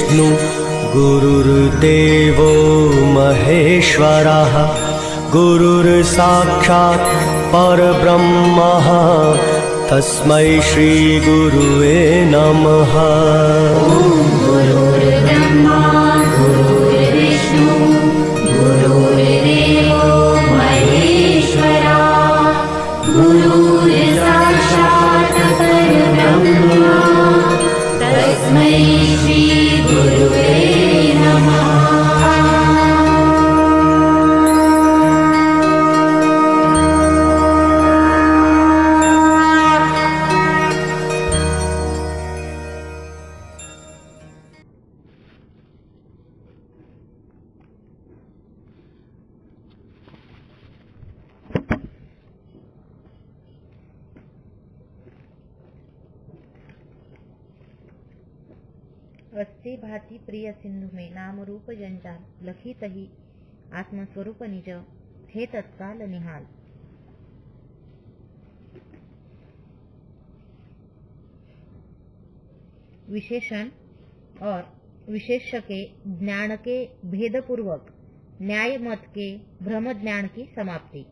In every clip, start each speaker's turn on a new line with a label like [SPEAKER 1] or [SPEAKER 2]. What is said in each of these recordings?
[SPEAKER 1] गुरुर्विष्णु गुरुर्देवो महेश्वरः गुरुर्साक्षात् परब्रह्मः तस्मै श्री गुरुवे नमः।
[SPEAKER 2] गुरुर्ब्रह्मा गुरुर्विष्णु गुरुर्देवो महेश्वरा गुरुर्साक्षात् परब्रह्म तस्मै श्री गुरुवे नमः।
[SPEAKER 3] वस्ती भाती प्रिय सिंधु में नाम रूप जंजाल लखित ही आत्मस्वरूप निज हे तत्काल निहाल। विशेषण और विशेष्य के ज्ञान के भेदपूर्वक न्याय मत के भ्रम ज्ञान की समाप्ति।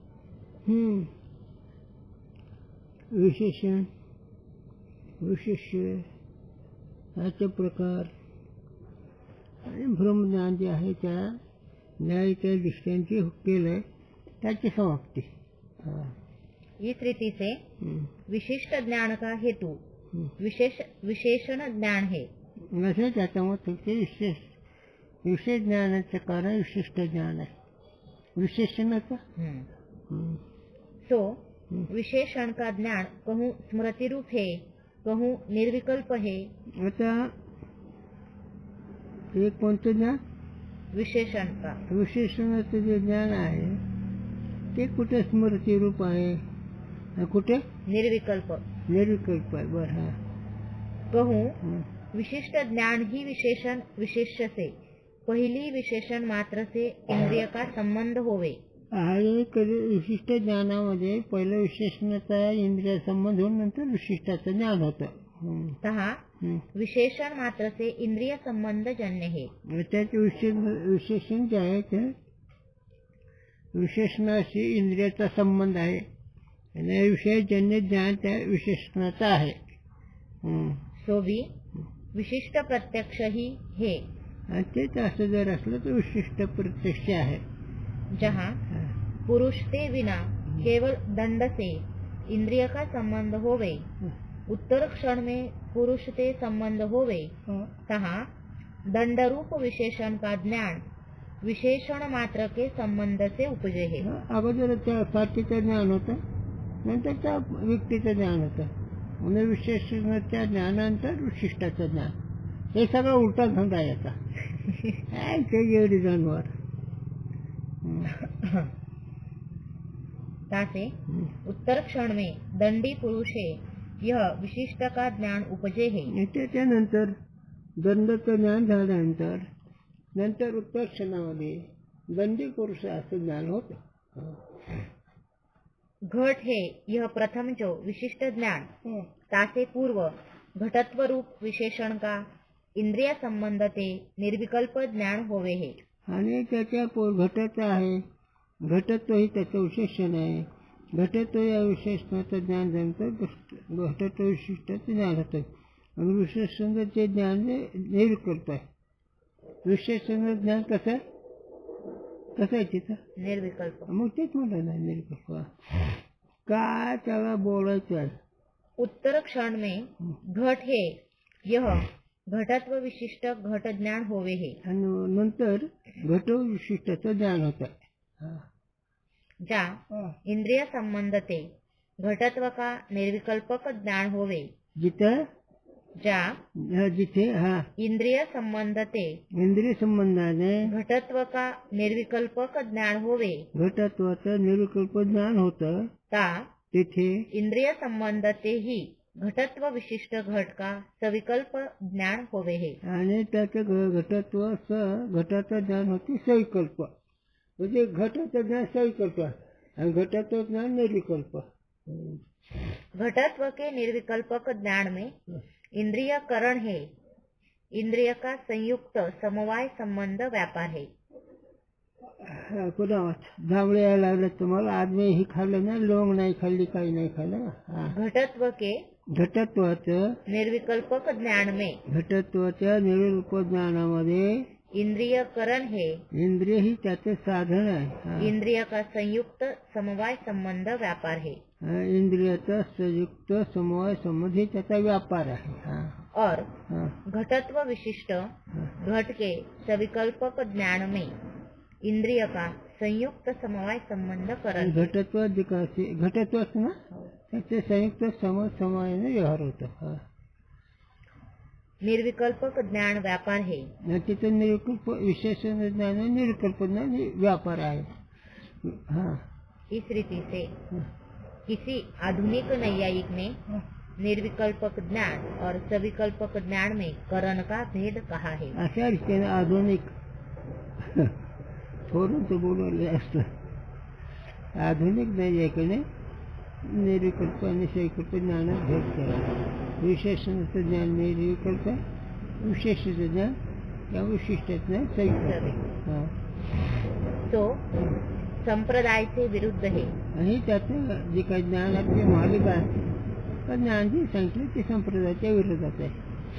[SPEAKER 4] विशेषण विशेष्य याचे प्रकार आणि भ्रमज्ञान जे आहे त्या न्यायाच्या दृष्टीने केलंय त्याची समाप्ती।
[SPEAKER 3] इस रीति से विशिष्ट ज्ञान का हेतु विशेषण ज्ञान है।
[SPEAKER 4] वैसे त्याच्यामध्ये ते विशेष ज्ञानाचं कारण विशिष्ट ज्ञान आहे विशेषणाचं।
[SPEAKER 3] तो विशेषण का ज्ञान कहूँ स्मृति रूप है कहूँ निर्विकल्प है।
[SPEAKER 4] आता एक कोणतं ज्ञान
[SPEAKER 3] विशेषण का
[SPEAKER 4] विशेषणाचं जे ज्ञान आहे ते कुठे स्मृती रूप आहे आणि कुठे
[SPEAKER 3] निर्विकल्प
[SPEAKER 4] निर्विकल्प आहे। बरं हा
[SPEAKER 3] कहूँ विशिष्ट ज्ञान ही विशेषण विशेष्य से पहली विशेषण मात्र से इंद्रिय का संबंध होवे।
[SPEAKER 4] आणि कधी विशिष्ट ज्ञानामध्ये पहिलं विशेषणाचा इंद्रिय संबंध होऊन नंतर विशिष्टाचं ज्ञान होतं।
[SPEAKER 3] तहा विशेषण मात्र से इंद्रिय संबंध जन्य है।
[SPEAKER 4] त्याचे विशेषण जे आहे ते विशेषणाशी इंद्रियाचा संबंध आहे आणि विषयजन्य ज्ञान त्या विशेषणाचं आहे।
[SPEAKER 3] सो भी विशिष्ट प्रत्यक्ष ही है।
[SPEAKER 4] आणि तेच असं जर असलं तर विशिष्ट प्रत्यक्ष आहे।
[SPEAKER 3] जहाँ पुरुष ते बिना केवल दंड से इंद्रिय का संबंध होवे उत्तर क्षण में पुरुष ते संबंध होवे तहाँ दंड रूप विशेषण का ज्ञान विशेषण मात्र के संबंध से उपजे है।
[SPEAKER 4] अगोदर त्या साठीचं ज्ञान होतं नंतर त्या व्यक्तीचं ज्ञान होतं म्हणजे विशेषणाच्या ज्ञानानंतर विशिष्टाचं ज्ञान हे सगळं उलटा धंदा याचा एवढी जानवर।
[SPEAKER 3] तासे उत्तर क्षण में दंडी पुरुष है यह विशिष्ट का ज्ञान उपजे है।
[SPEAKER 4] त्याच्यानंतर दंडाचं ज्ञान झाल्यानंतर नंतर उत्तर क्षणामध्ये दंडी पुरुष असं ज्ञान होतं।
[SPEAKER 3] घट है यह प्रथम जो विशिष्ट ज्ञान तासे पूर्व घटत्व रूप विशेषण का इंद्रिय संबंध ते निर्विकल्प ज्ञान होवे है।
[SPEAKER 4] आणि त्याच्या घटत्व आहे घटत्व ही त्याचं विशेषण आहे। घटत्व या विशेषणाचं ज्ञान झाल्यानंतर घटत्व विशिष्टाचं ज्ञान होतं आणि विशेषणाचे ज्ञान निर्विकल्प आहे। विशेषणाचं ज्ञान कसं आहे तिथं
[SPEAKER 3] निर्विकल्प।
[SPEAKER 4] मग तेच म्हणलं ना निर्विकल्प काय त्याला बोलायचं।
[SPEAKER 3] उत्तर क्षण में घट है यह घटत्व विशिष्ट घट ज्ञान होवे है
[SPEAKER 4] आणि नंतर घट विशिष्टाचं ज्ञान होतं।
[SPEAKER 3] जा इंद्रिय संबंध ते घटत्व का निर्विकल्पक ज्ञान होवे
[SPEAKER 4] जिथे
[SPEAKER 3] इंद्रिय संबंध ते
[SPEAKER 4] इंद्रिय संबंधाने
[SPEAKER 3] घटत्व का निर्विकल्पक ज्ञान होवे
[SPEAKER 4] घटत्वाचं निर्विकल्प ज्ञान होतं
[SPEAKER 3] ता
[SPEAKER 4] तिथे
[SPEAKER 3] इंद्रिय संबंध ते ही घटत्व विशिष्ट घट का सविकल्प ज्ञान होवे है। आणि
[SPEAKER 4] त्याचं घटाचं ज्ञान होते सविकल्प म्हणजे घटाचं ज्ञान सविकल्प आणि घटाचं ज्ञान निर्विकल्प। घटत्व के निर्विकल्पक ज्ञान में इंद्रिय करण है,
[SPEAKER 3] इंद्रिय का संयुक्त समवाय संबंध व्यापार है।
[SPEAKER 4] पुन्हा जांभळे यायला लागले तुम्हाला, आदमी ही खाल्लं ना, लोंग नाही खाल्ली, काही नाही खाल्लं.
[SPEAKER 3] घटत्व के
[SPEAKER 4] घटत्वाचं
[SPEAKER 3] निर्विकल्पक ज्ञान में
[SPEAKER 4] घटत्वाच्या निरुप ज्ञानामध्ये
[SPEAKER 3] इंद्रिय करण है,
[SPEAKER 4] इंद्रिय ही त्याचे साधन आहे.
[SPEAKER 3] इंद्रिय का संयुक्त समवाय संबंध व्यापार है
[SPEAKER 4] इंद्रियाचा संयुक्त समवाय संबंध ही त्याचा व्यापार आहे.
[SPEAKER 3] और घटत्व विशिष्ट घट के सविकल्पक ज्ञान में इंद्रिय का संयुक्त समवाय संबंध करण है।
[SPEAKER 4] घटत्व ना त्याचे संयुक्त समवायाने व्यवहार होतो.
[SPEAKER 3] निर्विकल्पक ज्ञान व्यापार है,
[SPEAKER 4] तिथे निर्विकल्प विशेषण ज्ञान निर्विकल्प ज्ञान व्यापार आहे.
[SPEAKER 3] इस रीति से किसी आधुनिक नैयायिक ने निर्विकल्पक ज्ञान और सविकल्पक ज्ञान में करण का भेद कहा है.
[SPEAKER 4] अशा रीतीने आधुनिक थोडं तो बोलवले असतं. आधुनिक नैयायिकाने निर्विकल्प आणि सविकल्प ज्ञानात भेद केला. विशेषणाचं ज्ञान निर्विकल्प, विशेषाचं ज्ञान या विशिष्ट ज्ञान सविकल्प.
[SPEAKER 3] तो संप्रदाय से विरुद्ध है.
[SPEAKER 4] आणि त्याचं जे काही ज्ञानाची मालिका आहे तर ज्ञान जे सांगितलं ते संप्रदायाच्या विरोधात आहे.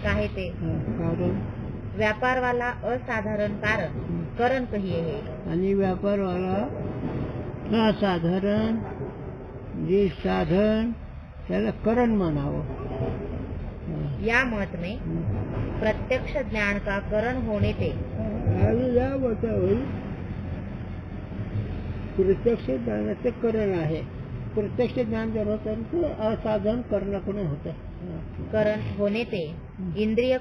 [SPEAKER 3] काहे ते
[SPEAKER 4] कारण
[SPEAKER 3] व्यापार वाला असाधारण कारण करण कहिए है,
[SPEAKER 4] आणि व्यापारवाला असाधारण जे साधन त्याला करण म्हणावं.
[SPEAKER 3] या मत में प्रत्यक्ष ज्ञान का करण होने पे
[SPEAKER 4] या मतावर प्रत्यक्ष ज्ञानाचं करण आहे. प्रत्यक्ष ज्ञान जर होतं तर असाधारण करणाकडून होतं.
[SPEAKER 3] करण होने पे इंद्रिय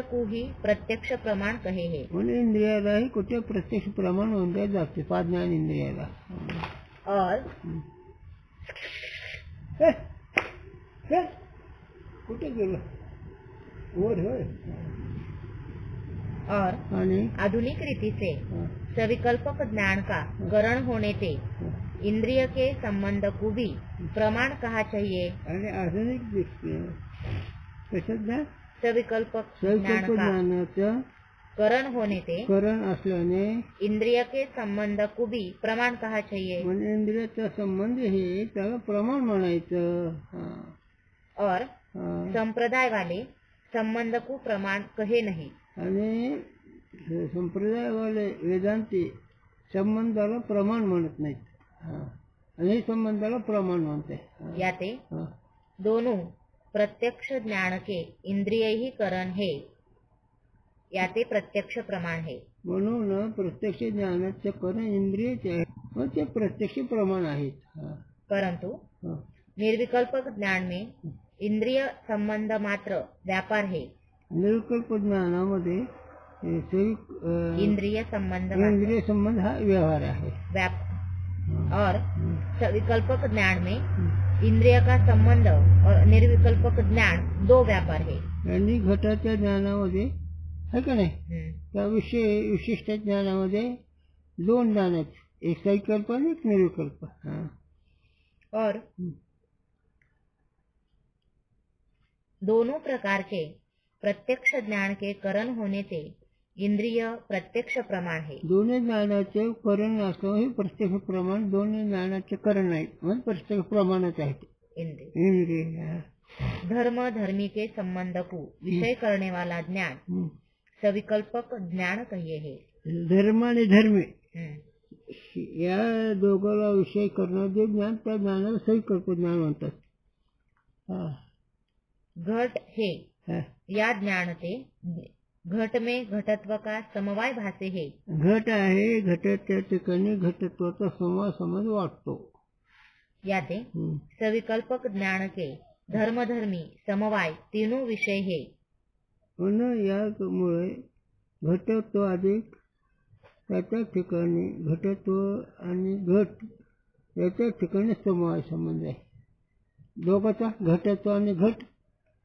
[SPEAKER 3] को ही प्रत्यक्ष प्रमाण कहे है.
[SPEAKER 4] म्हणून इंद्रियालाही कुठे प्रत्यक्ष प्रमाण म्हणले जाते. 5 ज्ञान इंद्रियाला.
[SPEAKER 3] और
[SPEAKER 4] कुठे गेलो वर होय.
[SPEAKER 3] और
[SPEAKER 4] आणि
[SPEAKER 3] आधुनिक रीति से सविकल्पक ज्ञान का करण होने पे इंद्रिय के संबंध को भी प्रमाण कहा चाहिए.
[SPEAKER 4] आणि आधुनिक दृष्टीने कशात ना
[SPEAKER 3] सविकल्पक ज्ञान का
[SPEAKER 4] ज्ञानाचं
[SPEAKER 3] करण होने पे
[SPEAKER 4] करण असल्याने
[SPEAKER 3] इंद्रिय के संबंध को भी प्रमाण कहा चाहिए.
[SPEAKER 4] म्हणजे इंद्रियाचा संबंध हे त्याला प्रमाण म्हणायचं.
[SPEAKER 3] और संप्रदाय वाले संबंध को प्रमाण कहे नहीं.
[SPEAKER 4] आणि संप्रदाय वाले वेदांती संबंधाला प्रमाण म्हणत नाहीत. आणि संबंधाला प्रमाण म्हणते.
[SPEAKER 3] याते दोनों प्रत्यक्ष ज्ञान के इंद्रिय ही करण है, याते प्रत्यक्ष प्रमाण है.
[SPEAKER 4] म्हणून प्रत्यक्ष ज्ञानाचे करण इंद्रियचे आहे व ते प्रत्यक्ष प्रमाण आहेत.
[SPEAKER 3] परंतु निर्विकल्पक ज्ञान में इंद्रिय संबंध मात्र व्यापार है.
[SPEAKER 4] निर्विकल्प ज्ञानामध्ये
[SPEAKER 3] इंद्रिय संबंध
[SPEAKER 4] इंद्रिय संबंध हा व्यवहार आहे.
[SPEAKER 3] और सविकल्पक ज्ञान में इंद्रिय का संबंध और निर्विकल्पक ज्ञान 2 व्यापार है.
[SPEAKER 4] आणि घटाच्या ज्ञानामध्ये है का नाही, त्या विशिष्ट ज्ञानामध्ये 2 ज्ञान आहेत. एक सविकल्प आणि एक निर्विकल्प.
[SPEAKER 3] और दोनों प्रकार के प्रत्यक्ष ज्ञान के करण होने से इंद्रिय प्रत्यक्ष प्रमाण है.
[SPEAKER 4] दोन्ही ज्ञानाचे करण असं हे प्रत्यक्ष प्रमाण. दोन्ही ज्ञानाचे करण आहेत म्हणून प्रत्यक्ष प्रमाणच आहेत इंद्रिय.
[SPEAKER 3] धर्म धर्मी के संबंध को विषय करने वाला ज्ञान सविकल्पक ज्ञान कहिए है.
[SPEAKER 4] धर्म आणि धर्मी या दोघाला विषय करणारे जे ज्ञान त्या ज्ञानाला सविकल्प ज्ञान म्हणतात.
[SPEAKER 3] घट है या ज्ञान से घट में घटत्व का समवाय भासे है.
[SPEAKER 4] घट आहे, घटाच्या ठिकाणी घटत्वाचा समवाय समज वाटतो.
[SPEAKER 3] याते सविकल्पक ज्ञान के धर्मधर्मी समवाय तीनों विषय है.
[SPEAKER 4] म्हणून यामुळे घटत्व अधिक त्याच्या ठिकाणी घटत्व आणि घट याच्या ठिकाणी समवाय संबंध आहे. दोघांचा घटत्व आणि घट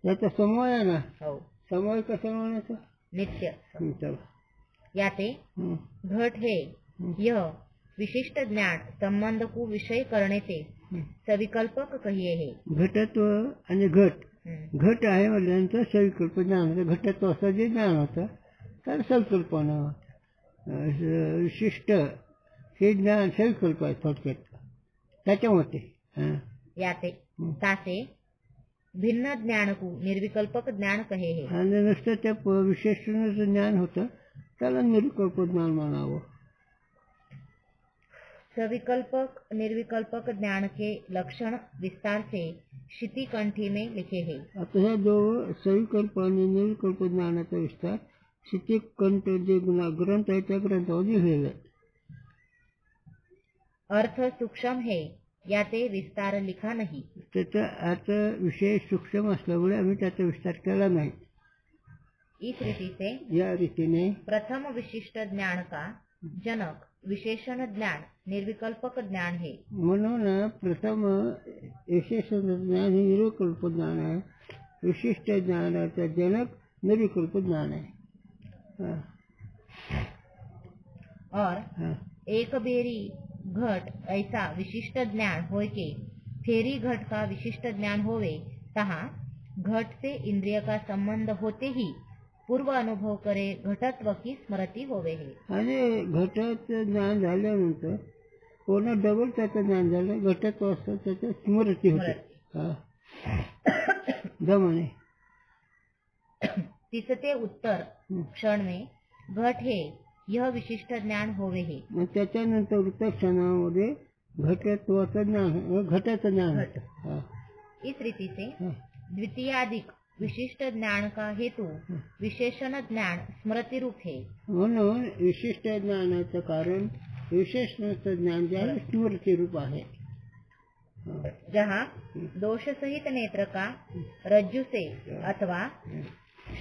[SPEAKER 4] याचा समवाय आहे ना. समवाय कसा म्हणायचा?
[SPEAKER 3] नित्य. याते घट है यह विशिष्ट ज्ञान संबंध को विषय करने से सविकल्पक कहिए है.
[SPEAKER 4] घटत्व आणि घट घट आहे म्हटल्यानंतर सविकल्प ज्ञान होतं. घटात असं जे ज्ञान होतं तर संकल्पना विशिष्ट हे ज्ञान सविकल्प आहे थोडक्यात त्याच्यामध्ये.
[SPEAKER 3] याते तासे भिन्न ज्ञान को निर्विकल्पक ज्ञान कहे है.
[SPEAKER 4] आणि नुसतं त्या विशेषणाचं ज्ञान होतं त्याला निर्विकल्प ज्ञान म्हणावं.
[SPEAKER 3] सविकल्पक निर्विकल्पक ज्ञान के लक्षण विस्तार से शितिकंठी में लिखे हैं.
[SPEAKER 4] आता ह्या जो सविकल्प आणि निर्विकल्प ज्ञानाचा विस्तार शितिकंठ जे ग्रंथ आहे त्या ग्रंथामध्ये लिहिलेला आहे.
[SPEAKER 3] अर्थ सूक्ष्म है याते विस्तार लिखा नहीं.
[SPEAKER 4] त्याचा आता विषय सूक्ष्म असल्यामुळे आम्ही त्याचा विस्तार केला नाही.
[SPEAKER 3] इस रीति से
[SPEAKER 4] या रीतीने
[SPEAKER 3] प्रथम विशिष्ट ज्ञान का जनक विशेषण ज्ञान निर्विकल्पक ज्ञान है.
[SPEAKER 4] म्हणून प्रथम विशेषण ज्ञान हे निर्विकल्प ज्ञान आहे. विशिष्ट ज्ञानाचा जनक निर्विकल्प ज्ञान आहे.
[SPEAKER 3] और एक बेरी घट ऐसा विशिष्ट ज्ञान होय के फेरी घट का विशिष्ट ज्ञान होवे तहा घट से इंद्रिय का संबंध होते ही पूर्व अनुभव करे घटत्व की स्मृती होवे है.
[SPEAKER 4] आणि घटाचं ज्ञान झाल्यानंतर पुन्हा डबल त्याचं ज्ञान झालं घटत्व असतं त्याचं स्मृती होते. जमाने
[SPEAKER 3] तिसते उत्तर क्षण में घट है यह विशिष्ट ज्ञान होवे है.
[SPEAKER 4] मग त्याच्यानंतर वृत्त क्षणामध्ये घटत्वाचं ज्ञान घटाचं ज्ञान होतं.
[SPEAKER 3] इस रीति से द्वितीयाधिक विशिष्ट ज्ञान का हेतु विशेषण ज्ञान स्मृति रूप है.
[SPEAKER 4] म्हणून विशिष्ट ज्ञानाचं कारण विशेषणाचं ज्ञान जे आहे स्मृती रूप आहे.
[SPEAKER 3] जहाँ दोष सहित नेत्र का रज्जु से अथवा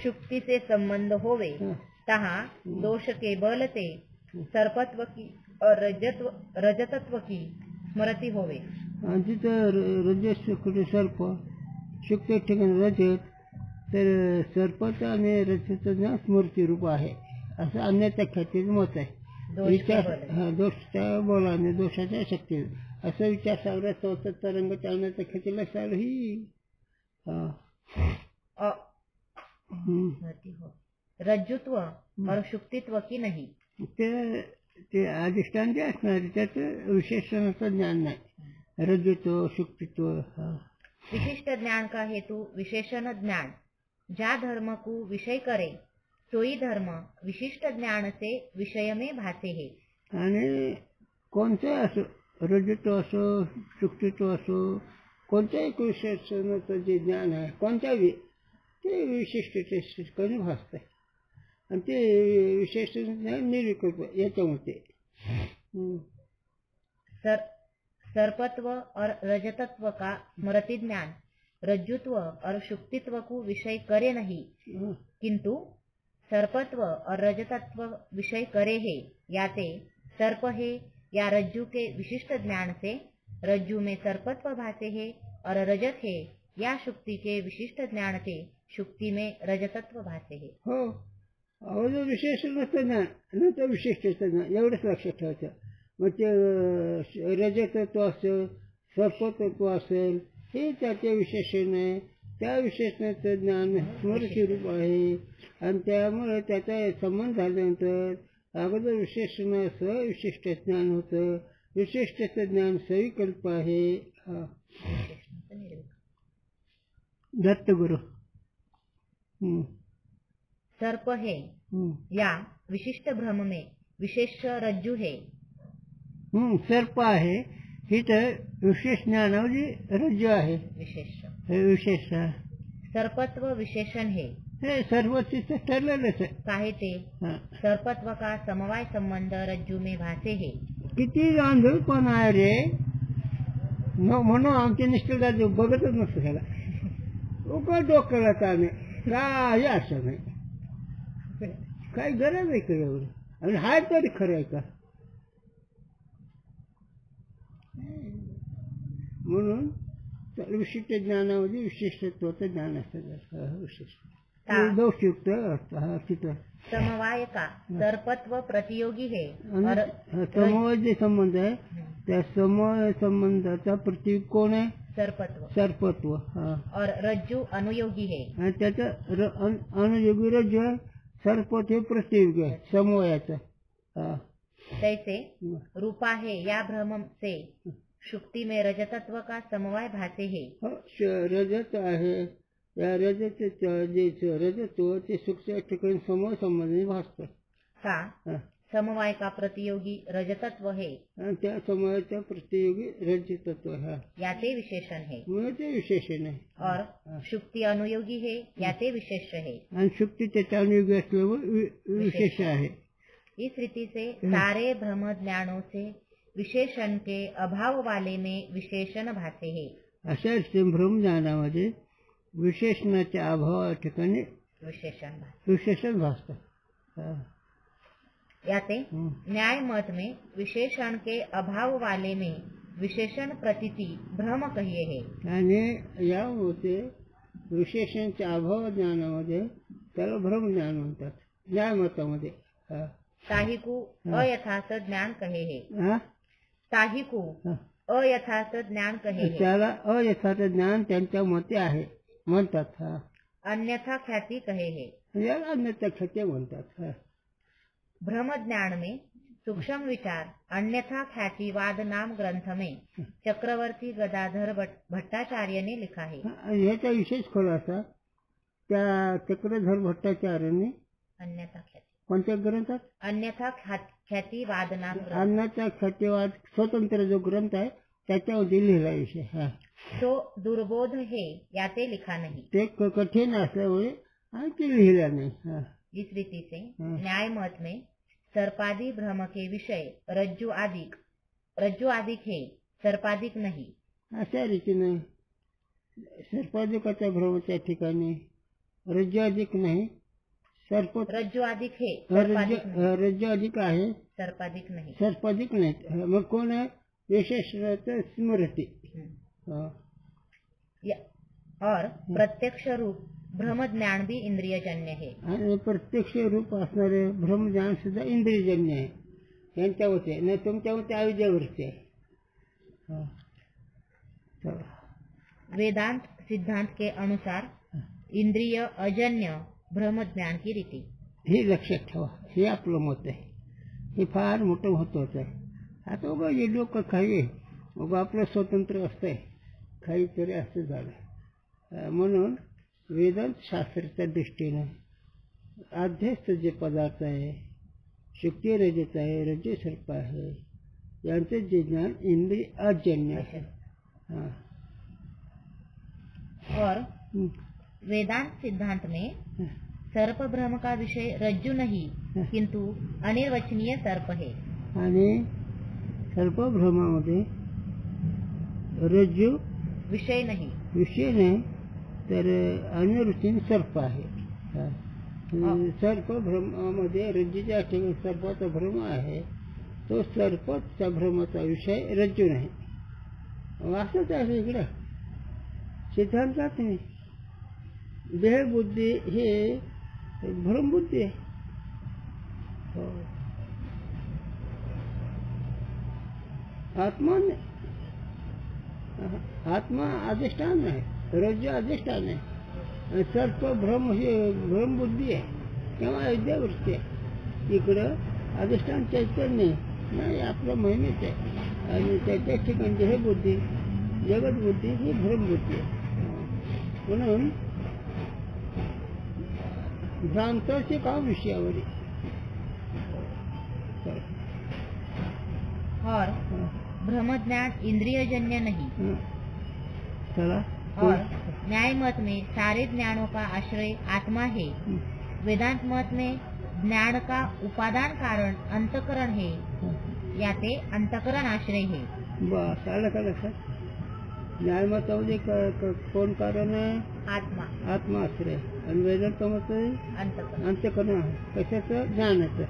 [SPEAKER 3] शुक्ति से संबंध होवे तहाँ दोष के बल से सर्पत्व की और रजतत्व की स्मृति होवे.
[SPEAKER 4] आणि तिथं रजत कुठे सर्प शुक्ती ठिकाणी रजत तर सर्पाचं आणि रजताचं ज्ञान स्मृती रूप आहे असं अन्यथा ख्यातीचं मत आहे. दोषच्या बोलाने दोषाच्या शक्ती असं विचार सागरात होतं तरंग चालण्याच्या ख्यातीला साल ही
[SPEAKER 3] रज्जुत्व और शुक्तित्व की नहीं.
[SPEAKER 4] ते अधिष्ठान जे असणार त्याचं विशेषणाचं ज्ञान नाही. रज्जुत्व शुक्तित्व
[SPEAKER 3] विशिष्ट ज्ञान का हेतु विशेषण ज्ञान जा धर्म को विषय करे सोई धर्म विशिष्ट ज्ञान से विषय में भासे है.
[SPEAKER 4] आणि कोणते असो रजत्व असो शुक्तित्व असो कोणत्याही विशेषणाचं जे ज्ञान आहे कोणत्याही ते विशिष्टतेने भासत आहे आणि ते विशेष ज्ञान निर्विकल्प याच्यामध्ये.
[SPEAKER 3] सर्पत्व और रजतत्व का स्मृति ज्ञान रज्जुत्व और शुक्तित्व को विषय करे नहीं किंतु सर्पत्व और रजतत्व विषय करे है. याते सर्प है या रज्जु के विशिष्ट ज्ञान से रज्जु में सर्पत्व भासे है और रजत है या शुक्ति के विशिष्ट ज्ञान से शुक्ति में रजतत्व भासे है.
[SPEAKER 4] हो अवघं विशेषणाचं ज्ञान नंतर विशिष्टचं ज्ञान एवढंच लक्षात ठेवायचं. मग ते रजतत्व असेल सर्पतत्व असेल हे त्याचे विशेषण आहे. त्या विशेषणाचं ज्ञान स्मृती रूप आहे आणि त्यामुळे त्याचा संबंध झाल्यानंतर अगोदर विशेषणाचं विशिष्ट ज्ञान होतं. विशिष्टचं ज्ञान सविकल्प आहे. दत्तगुरु
[SPEAKER 3] सर्प है या विशिष्ट भ्रम में विशेष रज्जु है.
[SPEAKER 4] सर्प आहे ही तर विशेष ज्ञानावली रज्जू आहे. विशेष
[SPEAKER 3] सर्पत्व विशेषण है.
[SPEAKER 4] हे सर्व तिथं ठरलेलंच आहे.
[SPEAKER 3] काहे ते सर्पत्व का समवाय संबंध रज्जू में भासे है.
[SPEAKER 4] किती आंधळपण आहे रे म्हणून आमचे निष्ठा बघतच नसतं त्याला. उकळ डोक्याला ताणे काही असं नाही. काही गरज आहे का एवढं आणि हाय तरी खरं आहे का. म्हणून विशिष्ट ज्ञानामध्ये विशिष्टत्वाचं ज्ञान असतं. विशिष्ट दोषयुक्त चित्र
[SPEAKER 3] समवाय का सर्पत्व प्रतियोगी है.
[SPEAKER 4] समवाय जे संबंध आहे त्या समवाय संबंधाचा प्रतियोग कोण आहे
[SPEAKER 3] सर्पत्व।
[SPEAKER 4] सर्पत्व।
[SPEAKER 3] और रज्जू अनुयोगी है।
[SPEAKER 4] आणि त्याचा अनुयोगी रज्जू आहे, सर्पत हे प्रतियोगी आहे समवयाचा।
[SPEAKER 3] तैसे रूपा है या भ्रम से शुक्ति में रजतत्व का समवाय भासे है।
[SPEAKER 4] रजत आहे, या रजत जे रजत्व ते सुखच्या ठिकाणी समवाय संबंधी भासतं
[SPEAKER 3] का समवाय का प्रतियोगी रजतत्व है
[SPEAKER 4] आणि त्या समवायाचा प्रतियोगी रजतत्व है,
[SPEAKER 3] याते विशेषण है।
[SPEAKER 4] ते विशेषण आहे।
[SPEAKER 3] और शुक्ति अनुयोगी है, याते विशेष है।
[SPEAKER 4] आणि शुक्ती त्याच्या अनुयोगी असल्यामुळे विशेष आहे।
[SPEAKER 3] इस रीति से सारे भ्रम ज्ञानों से विशेषण के अभाव वाले में विशेषण भासे है।
[SPEAKER 4] अशा रीतीने भ्रम ज्ञानामध्ये विशेषणाच्या अभावा ठिकाणी विशेषण भासतं।
[SPEAKER 3] याते न्याय मत में विशेषण के अभाव वाले में विशेषण प्रतीति भ्रम कहिए है।
[SPEAKER 4] आणि या होते विशेषणाच्या अभाव ज्ञानामध्ये त्याला भ्रम ज्ञान म्हणतात न्याय मतामध्ये।
[SPEAKER 3] ताहिकु अयथार्थ ज्ञान कहे है। ताहिकु अयथार्थ ज्ञान कहे है,
[SPEAKER 4] त्याला अयथार्थ ज्ञान त्यांच्या मते आहे म्हणतात।
[SPEAKER 3] अन्यथा ख्याति कहे है,
[SPEAKER 4] याला अन्यथा ख्याती म्हणतात।
[SPEAKER 3] भ्रम ज्ञान में सूक्ष्म विचार अन्यथा ख्यातिवाद नाम ग्रंथ में चक्रवर्ती गदाधर भट्टाचार्य ने लिखा है।
[SPEAKER 4] ह्याचा विशेष खुलासा त्या चक्रधर भट्टाचार्याने
[SPEAKER 3] अन्यथा ख्याति
[SPEAKER 4] कोणत्या ग्रंथात
[SPEAKER 3] अन्यथा ख्यातिवाद नाम ग्रंथ,
[SPEAKER 4] अन्यथा ख्यातिवाद स्वतंत्र जो ग्रंथ आहे त्याच्यामध्ये लिहिला विषय।
[SPEAKER 3] तो दुर्बोध है याते लिखा नहीं,
[SPEAKER 4] ते कठीण असल्यामुळे आणखी लिहिला नाही।
[SPEAKER 3] इस रीति से न्याय मत में सर्पादि भ्रम के विषय रज्जु आदिक है, सर्पादिक नहीं।
[SPEAKER 4] अशा रीतीने सर्पादिकाच्या भ्रमाच्या ठिकाणी रज्जु अधिक नाही,
[SPEAKER 3] रज्जु अधिक है,
[SPEAKER 4] रज्जु अधिक आहे,
[SPEAKER 3] सर्पादिक नहीं।
[SPEAKER 4] सर्पादिक नाही। मग कोण आहे? विशेष स्मृती।
[SPEAKER 3] और प्रत्यक्ष रूप भ्रम ज्ञान भी इंद्रियजन्य है।
[SPEAKER 4] आणि प्रत्यक्ष रूप असणारे भ्रम ज्ञान सुद्धा इंद्रियजन्य आहे, यांच्या होते नाही, तुमच्या होते अविद्यावरती आहे।
[SPEAKER 3] वेदांत सिद्धांत के अनुसार इंद्रिय अजन्य ब्रह्म ज्ञान की रीति
[SPEAKER 4] हे लक्षात ठेवा, हे आपलं मत आहे, हे फार मोठं महत्वाचं आहे। आता उगा हे लोक काही उगा आपलं स्वतंत्र असतंय काहीतरी असं झालं म्हणून वेदांत शास्त्राच्या दृष्टीनं अध्यस्त जे पदार्थ आहे, शुक्ती रजत आहे, रज्जू सर्प आहे, यांचं जे ज्ञान इंद्रिय अजन्य आहे।
[SPEAKER 3] और वेदांत सिद्धांत में सर्प भ्रम का विषय रज्जू नहीं किंतु अनिर्वचनीय सर्प है।
[SPEAKER 4] आणि सर्प भ्रमामध्ये रज्जू
[SPEAKER 3] विषय नाही
[SPEAKER 4] तर अनिर्वचनीय सर्प आहे। सर्प भ्रमामध्ये रज्जूच्या ठिकाणी सर्पाचा भ्रम आहे, तो सर्पाच्या भ्रमाचा विषय रज्जू नाही। असंच आहे इकडं सिद्धांतात नाही, देहबुद्धी हे भ्रमबुद्धी आहे। आत्मा अधिष्ठान आहे, रज्जू अधिष्ठान आहे, सर्प भ्रम हे भ्रमबुद्धी आहे किंवा अविद्यावृत्ती आहे। इकडं अधिष्ठान चैतन्य नाही, आपलं महिमेच आहे, आणि त्याच्या ठिकाणी देहबुद्धी जगतबुद्धी ही भ्रमबुद्धी आहे। म्हणून भ्रांताचे काम विषयावर।
[SPEAKER 3] और ब्रह्म ज्ञान इंद्रियजन्य नहीं।
[SPEAKER 4] चला
[SPEAKER 3] और न्याय मत में सारे ज्ञानों का आश्रय आत्मा है। वेदांत मत में ज्ञान का उपादान कारण अंतकरण है, याते अंतकरण आश्रय है।
[SPEAKER 4] बस आलं का लक्षात? न्याय मतामध्ये कोण कारण आहे? आत्मा आश्रय, आणि वेदांत मत अंतकरण आहे। कशाचं? ज्ञानाचं,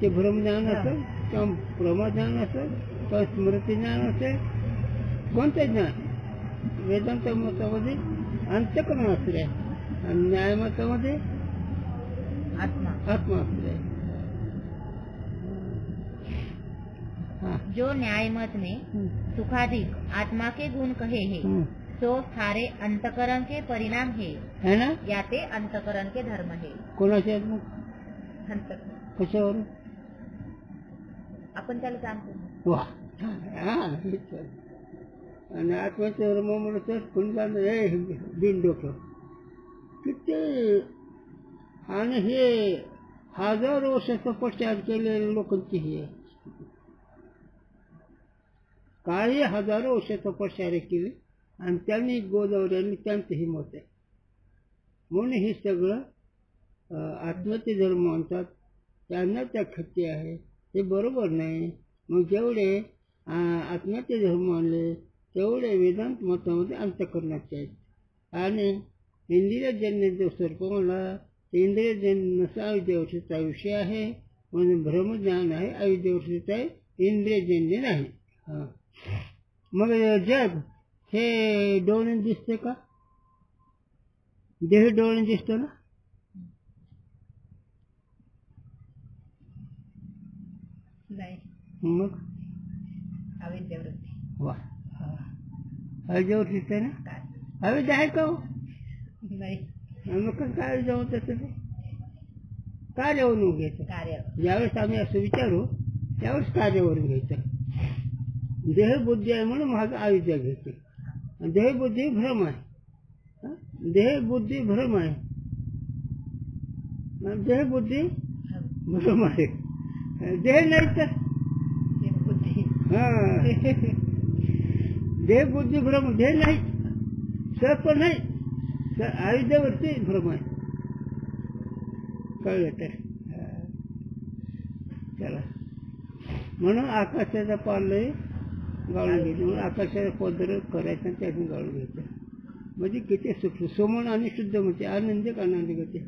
[SPEAKER 4] ते भ्रमज्ञान असेल किंवा ब्रह्मज्ञान असेल किंवा स्मृती ज्ञान असेल, कोणतं ज्ञान? वेदांत मतामध्ये अंतकरण आश्रय आणि न्याय मतामध्ये आत्मा आश्रय। हाँ।
[SPEAKER 3] जो न्याय मत में सुखाधिक आत्मा के गुण कहे है तो सारे अंतकरण के परिणाम है
[SPEAKER 4] ना?
[SPEAKER 3] याते अंतकरण के धर्म है.
[SPEAKER 4] कोणाचे आहेत मग? कशावर?
[SPEAKER 3] आपण त्याला सांगतो.
[SPEAKER 4] वा, हेच आहे. आणि आत्म्याचे धर्म म्हणून तर कोणी जाणं बिन डोकं किती. आणि हे हजारो वर्ष तपश्चर्या केलेल्या लोकांची ही आहे. काही हजारो वर्ष तपश्चर्या केली आणि त्यांनी गोदावरी त्यांचं ही मत आहे. म्हणून हे सगळं आत्म्याचे धर्म म्हणतात. त्यांना त्या खती आहे ते बरोबर नाही. मग जेवढे आत्म्याचे धर्म मानले तेवढे वेदांत मतामध्ये अंतःकरणाचे आहेत. आणि इंद्रियजन्य जो सर्प म्हणला इंद्रियजन्य नसा अविद्यावर्षीचा विषय आहे. म्हणून ब्रह्मज्ञान आहे अविद्यावर्षीचा आहे, इंद्रियजन्य नाही. मग जग हे डोळ्याने दिसते का? देह डोळ्याने दिसतो ना?
[SPEAKER 3] नाही.
[SPEAKER 4] मग
[SPEAKER 3] अविद्यावृत्ती.
[SPEAKER 4] वा, अविद्यावर्षीच आहे ना? अविद्या आहे का?
[SPEAKER 3] नाही.
[SPEAKER 4] मग काय जाऊन त्याचं कार्यावरून घ्यायचं. ज्यावेळेस आम्ही असं विचारू त्यावेळेस कार्यावरून घ्यायचं. देहबुद्धी आहे म्हणून माझं अविद्या घ्यायची. देहबुद्धी भ्रम आहे. देहबुद्धी भ्रम आहे. देहबुद्धी भ्रम आहे. देह नाही तर देहबुद्धी भ्रम. देह नाही, सर्प नाही, अविद्यावरती भ्रम आहे. कळलं तर? चला, म्हणून आकाशाचा पालय गाळून घ्यायचं. म्हणून आकाशाचा पदर करायचा त्यातून गाळून घ्यायचं. म्हणजे किती सुख सोमन आणि शुद्ध म्हणजे आनंदिक आनंद घेते.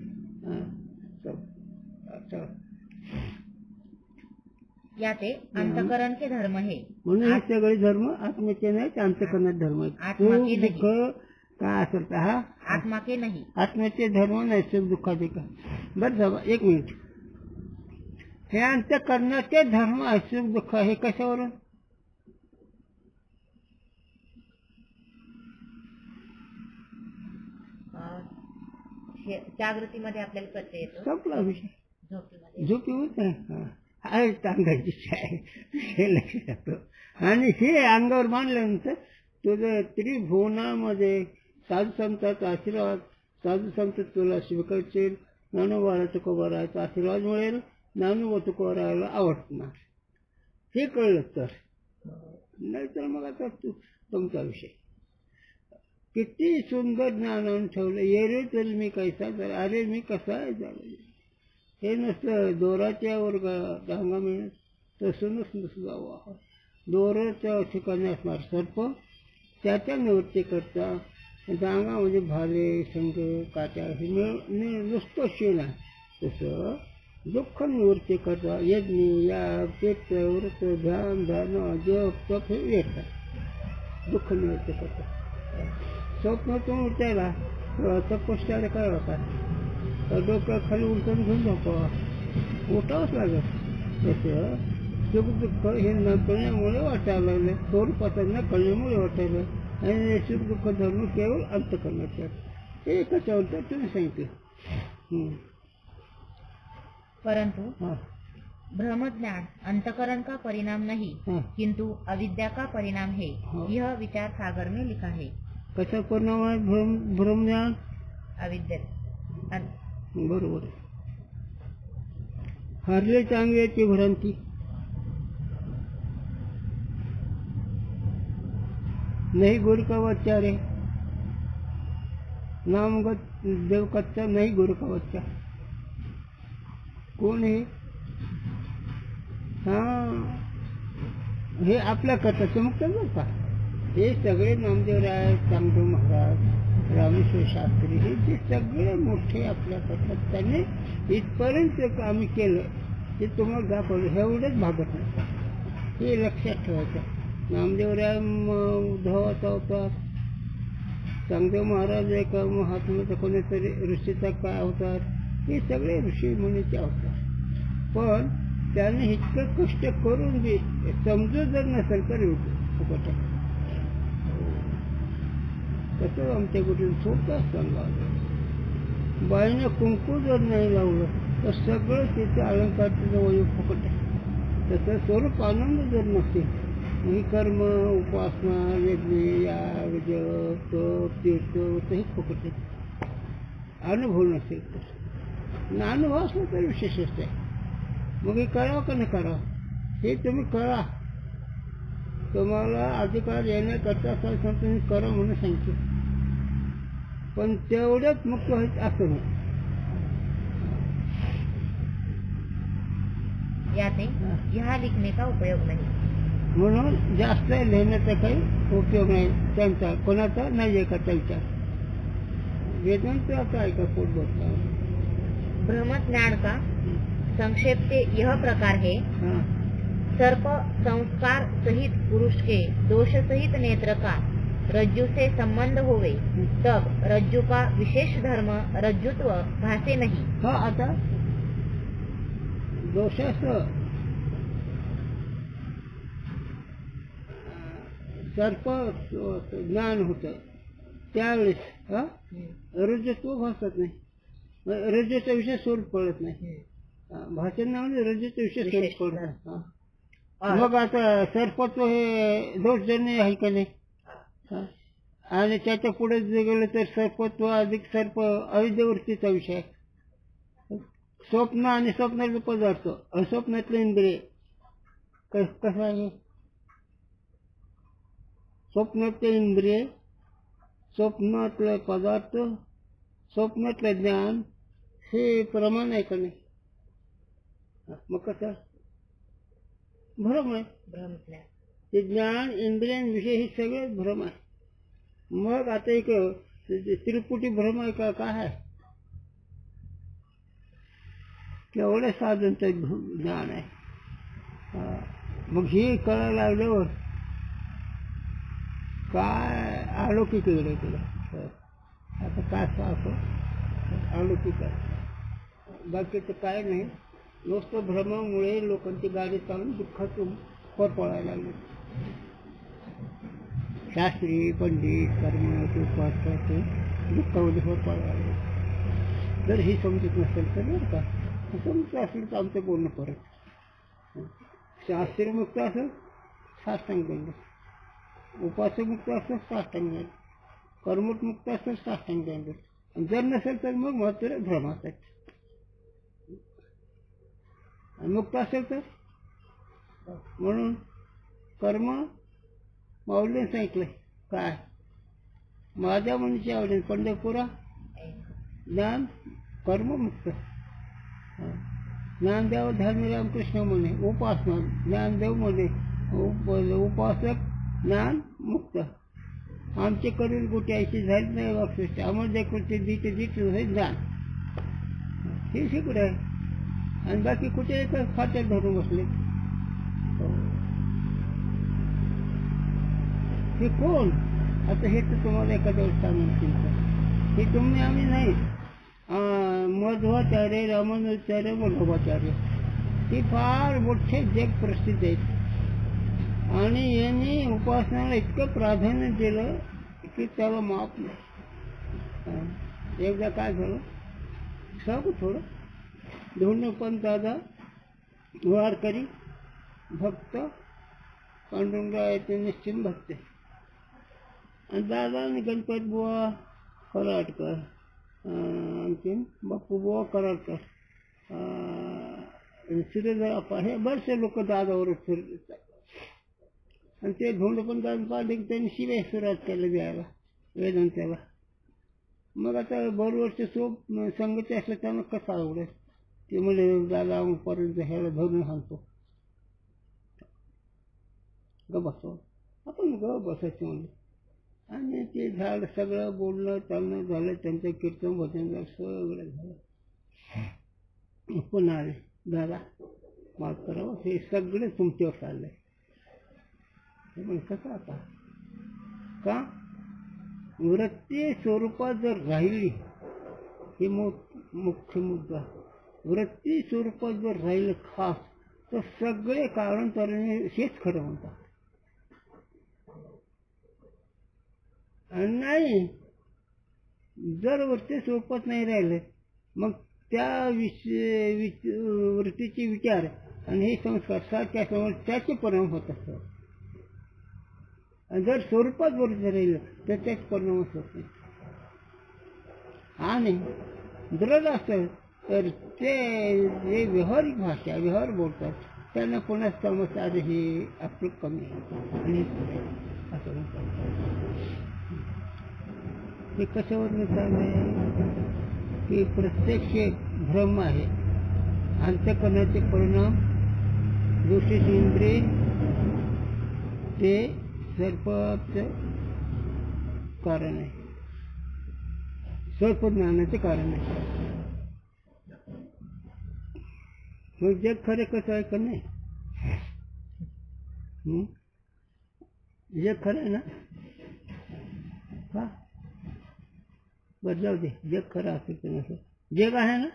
[SPEAKER 3] याते अंतकरण के धर्म है.
[SPEAKER 4] म्हणून हे सगळे धर्म आत्म्याचे नाही, अंतकरणात धर्म आहेत. दुःख काय असेल तर हा
[SPEAKER 3] आत्मा के नाही.
[SPEAKER 4] आत्म्याचे धर्म नाही, सुख दुःखाचे का. बरं झालं, एक मिनिट. हे अंतकरणाचे धर्म आहे, सुख दुःख हे कशावरून?
[SPEAKER 3] जागृतीमध्ये आपल्याला प्रत्यय येतो.
[SPEAKER 4] संपला विषय.
[SPEAKER 3] झोपेमध्ये
[SPEAKER 4] झोपीवर आहे टांगायची आहे हे लक्षात येतं. आणि हे अंगावर मानल्यानंतर तुझं त्रिभुवनामध्ये साधू संतांचा आशीर्वाद, साधू संत तुला स्वीकारतील. ज्ञानोबा तुकोबाराचा आशीर्वाद मिळेल. ज्ञानोबा तुकोबाराला आवडणार. हे कळलं तर. नाहीतर मग आता तुमचा विषय. किती सुंदर ज्ञान आणून ठेवलं. येरे तर मी कैसा तर अरे मी कसा आहे झालं. हे नसतं दोराच्या वर डांगा मिळत तसं नसतं जावं. दोराच्या ठिकाणी असणार सर्प त्याच्या निवृत्ती करता डांगामध्ये भाले संघ काट्या हे नुसतं शेण आहे. तसं दुःख निवृत्ती करता यज्ञ याग तीर्थ व्रत ध्यान धारणा जप तप हे येतात. दुःख निवृत्ती करता. स्वप्नातून उठायला तपश्चर्या काय होता. डोक्या खाली उलटून घेऊन झोपावा, उठावंच लागत. तसं सुख दुःख हे न कळण्यामुळे वाटायला लागले. स्वरूपाचं न कळण्यामुळे वाटायला. आणि सुख दुःख धर्म केवळ अंतकरणाचे हे कशावर तुम्ही सांगितलं.
[SPEAKER 3] परंतु ब्रह्मज्ञान अंतकरण का परिणाम नहीं किंतु अविद्या का परिणाम है. यह विचार सागर में लिखा है.
[SPEAKER 4] कसा परिणाम आहे ब्रह्मज्ञान?
[SPEAKER 3] अविद्या.
[SPEAKER 4] बरोबर. हरले चांगल्याची भ्रांती. नहीं गुरु का बच्चा रे. नामगत देव कच्चा नहीं गुरु का बच्चा. कोण हे? हे आपल्या कथाचं मुक्त बरं का. हे सगळे नामदेवराय, चांगदेव महाराज, रामेश्वर शास्त्री हे जे सगळे मोठे आपल्या कथात त्यांनी इथपर्यंत आम्ही केलं ते तुम्हाला दाखवलं. एवढंच भागत नाही. हे लक्षात ठेवायचं. नामदेवराय उद्धवाचा होता. चांगदेव महाराज एक महात्म्याचा कोणीतरी ऋषीचा काय अवतार. हे सगळे ऋषी मुनीचे अवतार. पण त्याने इतकं कष्ट करून बी समजून जर नसेल तर फुकट आहे. तसं आमच्या कुठे सोपं सांगा बाईने कुंकू जर नाही लावलं तर सगळं तिथे अलंकार तिचं वय फुकट आहे. तसं स्वरूप आनंद जर नसेल ही कर्म उपासना यज्ञ याग जप तप तीर्थ तही फुकट आहे. अनुभव नसेल तर अनुभव असला तर विशेषच आहे. मग हे करावं का नाही करावं हे तुम्ही करा. तुम्हाला अधिकार येण्याकरता सांगतो तुम्ही करा म्हणून सांगतो पण तेवढ्याच मुक्त व्हायचं असं नाही.
[SPEAKER 3] याते ह्या लिखने का उपयोग नाही.
[SPEAKER 4] म्हणून जास्त लिहिण्याचा काही उपयोग नाही त्यांचा कोणाचा नाही एकाचा विचार. वेदांत आता ऐका पोट बसला
[SPEAKER 3] ब्रह्म ज्ञान का संक्षेप से यह प्रकार है. सर्प संस्कार सहित पुरुष के दोष सहित नेत्र का रज्जु से संबंध होवे तब रज्जु का विशेष धर्म रज्जुत्व भासे नहीं.
[SPEAKER 4] हा आता दोषाचं सर्प ज्ञान होतं त्यावेळेस रज्जुत्व भासत नाही. रज्जूचा विषय स्वरूप पडत नाही. भाषण म्हणजे रज्जूचा विषय स्वरूप पडत नाही. मग आता सर्पत्व हे दोषजन्य आहे का नाही. आणि त्याच्या पुढे जे गेलं तर सर्पत्व अधिक सर्प अविद्यावृत्तीचा विषय आहे. स्वप्न आणि स्वप्नातले पदार्थ अस्वप्नातले इंद्रिय कसं आहे. स्वप्नातले इंद्रिय स्वप्नातले पदार्थ स्वप्नातलं ज्ञान हे प्रमाण आहे का नाही. मग कसं भ्रम आहे. ते ज्ञान इंद्रियांविषयी हे सगळे भ्रम आहे. मग आता एक त्रिपुटी भ्रम आहे का काय आहे. केवढ्या साधनचं ज्ञान आहे. मग हे कळायला लागल्यावर काय अलौकिक वेगळं केलं. आता काय असं अलौकिक आहे बाकीचं काय नाही. नुसतं भ्रमामुळे लोकांची गाडी चालून दुःखातून पळायला लागले. शास्त्री पंडित कर्मठ उपासक दुःखामध्ये पळायला लागले. जर ही समजत नसेल तर बरं का समजत असेल तर आमचं बोलणं परत. शास्त्री मुक्त असेल साष्टांग दंड, उपासक मुक्त असेल साष्टांग दंड, कर्मठ मुक्त असेल साष्टांग दंड. जर नसेल तर मग मात्र भ्रमात आहेत. मुक्त असेल तर म्हणून कर्म माऊलीने सांगितलंय काय माझ्या मनीची आवडेल पंढरपुरा ज्ञान कर्म मुक्त. ज्ञानदेव धर्मी रामकृष्ण म्हणे उपासना ज्ञानदेव म्हणे उपासक ज्ञान मुक्त. आमचे करील गोटी ऐशी झाली नाही वापस आम्हाला देखील ते दिते दिते ज्ञान हे शिकड आहे. आणि बाकी कुठे एकच खात्यात धरून बसले. हे कोण आता हे तर तुम्हाला एखाद्या वेळेस सांगून हे तुम्ही आम्ही नाही. मध्वाचार्य रामानुजाचार्य वल्लभाचार्य हे फार मोठे जग प्रसिद्ध आहेत. आणि यांनी उपासनाला इतकं प्राधान्य दिलं की त्याला माप नाही. एकदा काय झालं सांगू थोडं. धोंडपंत दादा वारकरी भक्त पांडुरंगाचे निश्चित भक्त. आणि दादा आणि गणपत बुवा कराडकर आणखीन बाप्पू बुवा कराडकर श्रीधर हे बरेचसे लोक दादावर फिरतात. आणि ते धोंडपंत दादा त्यांनी शिवाय सुरुवात केली द्यायला वेदांताला. मग आता बरोबरचे सोप संगती असलं त्यांना कसं आवडेल. ते म्हणजे दादा पर्यंत ह्याला धरून सांगतो ग बसव आपण ग बसायचं म्हणलं. आणि ते झालं सगळं बोलणं चालणं झालं. त्यांचं कीर्तन भजन झालं सगळं झालं. पुन्हा आले दादा माफ करावं हे सगळे तुमच्यावर चाललंय. पण कसं आता का वृत्ती स्वरूपात जर राहिली हे मुख्य मुद्दा. वृत्ती स्वरूपात जर राहिलं खास तर सगळे कालांतराने हेच खरं म्हणतात. आणि नाही जर वरती स्वरूपात नाही राहिले मग त्या वृत्तीचे विचार आणि हे संस्कार सारख्या समोर त्याचे परिणाम होत असतात. आणि जर स्वरूपात बरोबर राहिलं तर त्याचे परिणामच होत नाही. आणि दृढ असेल तर ते जे व्यवहारिक भाषा व्यवहार बोलतात त्यांना पुन्हा समजतात हे आपलं कमी आहे आणि असं म्हणतात. हे कशावर चाललंय की प्रत्यक्ष भ्रम आहे. अंतःकरणाचे परिणाम दोषित इंद्रिय ते सर्पाचं कारण आहे, सर्पज्ञानाचे कारण आहे. मग जग खरे कसं आहे का नाही? जग खरं आहे ना? हा बरं जाऊ दे, जग खरं असेल तर नसेल, जग आहे ना?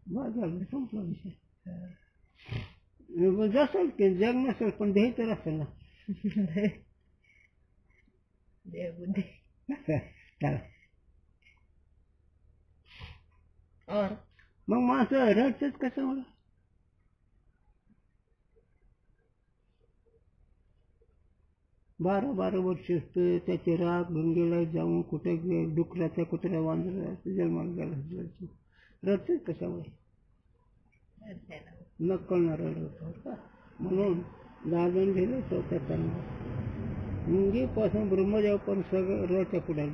[SPEAKER 4] बरं संपला विषय. जसेल की जग नसेल पण देह तर असेल ना. चला
[SPEAKER 3] और
[SPEAKER 4] मग माणसं रडतच कसं मला? बारा वर्ष त्याचे राग गंगेला जाऊन कुठे डुकराच्या कुत्र्या वांदराच्या जन्माला गेला रडतच कशामुळे? न कळणार रडत. म्हणून दादन दिलं स्वतः मुंगीपासून ब्रह्मदेवापर्यंत सगळं रडच्या पुढे.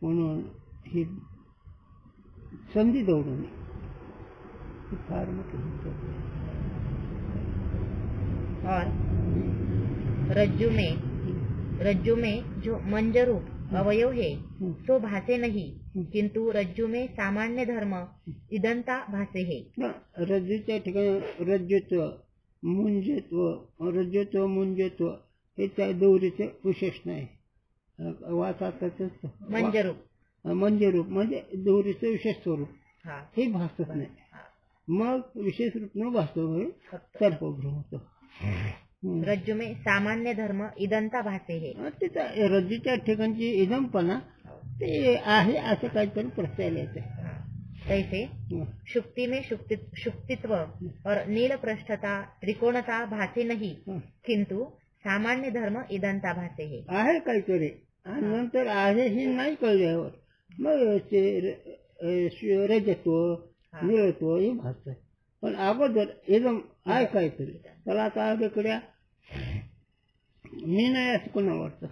[SPEAKER 4] म्हणून ही संधी दौडून फार मोठी.
[SPEAKER 3] और रज्जु में जो मंजरूप अवयव है तो भासे नहीं, किंतु रज्जु में सामान्य धर्म इदंता भासे है.
[SPEAKER 4] रज्जूच्या ठिकाणी रज्जुत्व मुंजत्व हे त्या दोरीचे विशेषण आहे. वाचातच मंजरूप म्हणजे दोरीचं विशेष स्वरूप हे भासत नाही. मग विशेष रूप न भासतो सर्पभ्रम होतो.
[SPEAKER 3] रज्जु में सामान्य धर्म इदंता भासे है.
[SPEAKER 4] तिचा रज्जूच्या ठिकाणची इदमपणा ते आहे असं काहीतरी प्रत्यय येते.
[SPEAKER 3] तैसे शुक्ति में शुक्तित्व और नील पृष्ठता त्रिकोणता भासे नहीं, किंतु सामान्य धर्म इदंता भासे है. आहे
[SPEAKER 4] काहीतरी आणि नंतर आहे हे नाही कळल्यावर मग रजत्व निळत्व हे भासत. पण अगोदर एकदम आहे काहीतरी त्याला आता अगोदर मी नाही असं कोणा वाटतं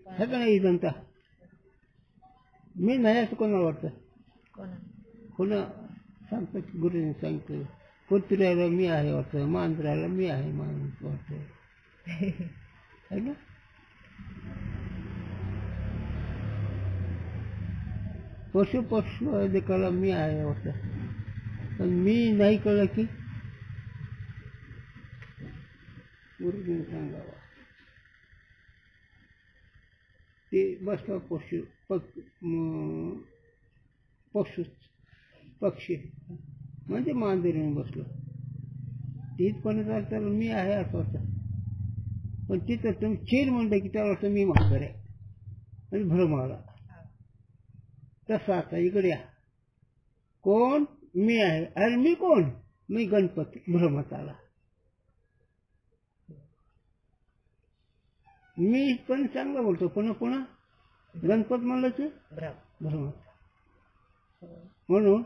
[SPEAKER 4] हे का नाही? जनता मी नाही असं कोणा वाटतं? कोणा सांगतात गुरुने सांगतो कुत्र्याला मी आहे वाटतं, मांजराला मी आहे माणूस वाटतं है ना? पशु देखला मी आहे वाटतं. पण मी नाही कळलं की गुरुजीने सांगावा ते बसला पक्षी म्हणजे मांजरीने बसलो तीच पण तर मी आहे असं वाटतं. पण तिथं तुम्ही चीर म्हणलं की त्याला वाटतं मी मांजर आहे आणि भ्रम आला. तसं आता इकडे या कोण मी आहे अरे मी कोण? मी गणपती. भ्रमत आला. मी पण चांगलं बोलतो पुन्हा गणपत म्हणलं की भ्रमत. म्हणून